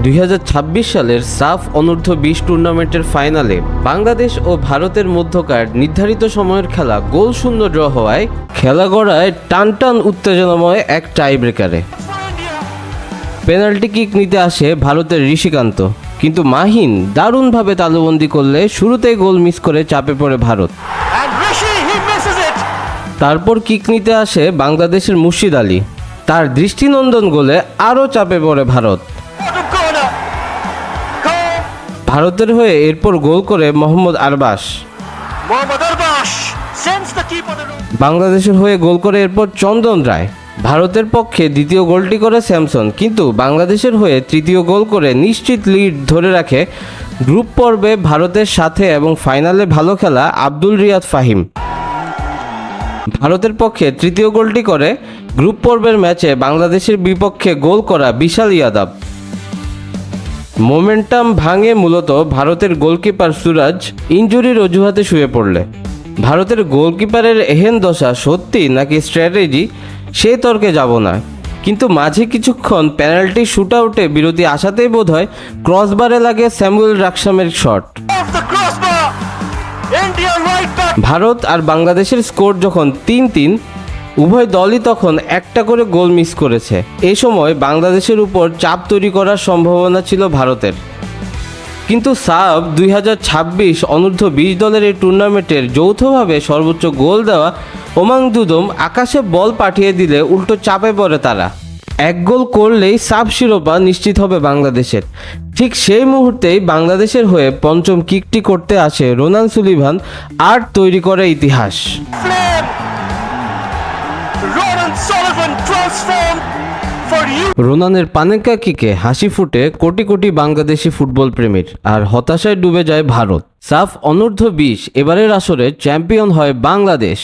2026 সালের সাফ অনূর্ধ্ব 20 টুর্নামেন্টের ফাইনালে বাংলাদেশ ও ভারতের মধ্যকার নির্ধারিত সময়ের খেলা গোলশূন্য ড্র হওয়ায় খেলা গড়ায় টানটান উত্তেজনাময় এক টাই ব্রেকারে। পেনাল্টি কিক নিতে আসে ভারতের ঋষিকান্ত, কিন্তু মাহিন দারুণভাবে তালুবন্দি করলে শুরুতেই গোল মিস করে চাপে পড়ে ভারত। তারপর কিক নিতে আসে বাংলাদেশের মুর্শিদ আলী, তার দৃষ্টিনন্দন গোলে আরও চাপে পড়ে ভারত। ভারতের হয়ে এরপর গোল করে মোহাম্মদ আরবাস। বাংলাদেশের হয়ে গোল করে এরপর চন্দন রায়। ভারতের পক্ষে দ্বিতীয় গোলটি করে স্যামসন, কিন্তু বাংলাদেশের হয়ে তৃতীয় গোল করে নিশ্চিত লিড ধরে রাখে গ্রুপ পর্বে ভারতের সাথে এবং ফাইনালে ভালো খেলা আব্দুল রিয়াদ ফাহিম। ভারতের পক্ষে তৃতীয় গোলটি করে গ্রুপ পর্বের ম্যাচে বাংলাদেশের বিপক্ষে গোল করা বিশাল ইয়াদাব। মোমেন্টাম ভাঙে মূলত ভারতের গোলকিপার সুরাজ ইনজুরির অজুহাতে শুয়ে পড়লে। ভারতের গোলকিপারের এহেন দশা সত্যি নাকি স্ট্র্যাটেজি সে তর্কে যাব না, কিন্তু মাঝে কিছুক্ষণ পেনাল্টি শুট আউটে বিরতি আসাতেই বোধহয় ক্রসবারে লাগে স্যামুয়েল রাকসামের শট। ভারত আর বাংলাদেশের স্কোর যখন 3-3, উভয় দলই তখন একটা করে গোল মিস করেছে। এই সময় বাংলাদেশের উপর চাপ তৈরি করার সম্ভাবনা ছিল ভারতের, কিন্তু সাফ 2026 অনূর্ধ্ব 20 দলের এই টুর্নামেন্টের যৌথভাবে সর্বোচ্চ গোল দেওয়া ওমাং দুদম আকাশে বল পাঠিয়ে দিলে উল্টো চাপে পড়ে তারা। এক গোল করলেই সাফ শিরোপা নিশ্চিত হবে বাংলাদেশের। ঠিক সেই মুহূর্তেই বাংলাদেশের হয়ে পঞ্চম কিকটি করতে আসে রোনান সুলিভান আর তৈরি করে ইতিহাস। রোনানের পানেকা কিকে হাসি ফুটে কোটি কোটি বাংলাদেশি ফুটবল প্রেমীর, আর হতাশায় ডুবে যায় ভারত। সাফ অনূর্ধ্ব 20 এবারের আসরে চ্যাম্পিয়ন হয় বাংলাদেশ।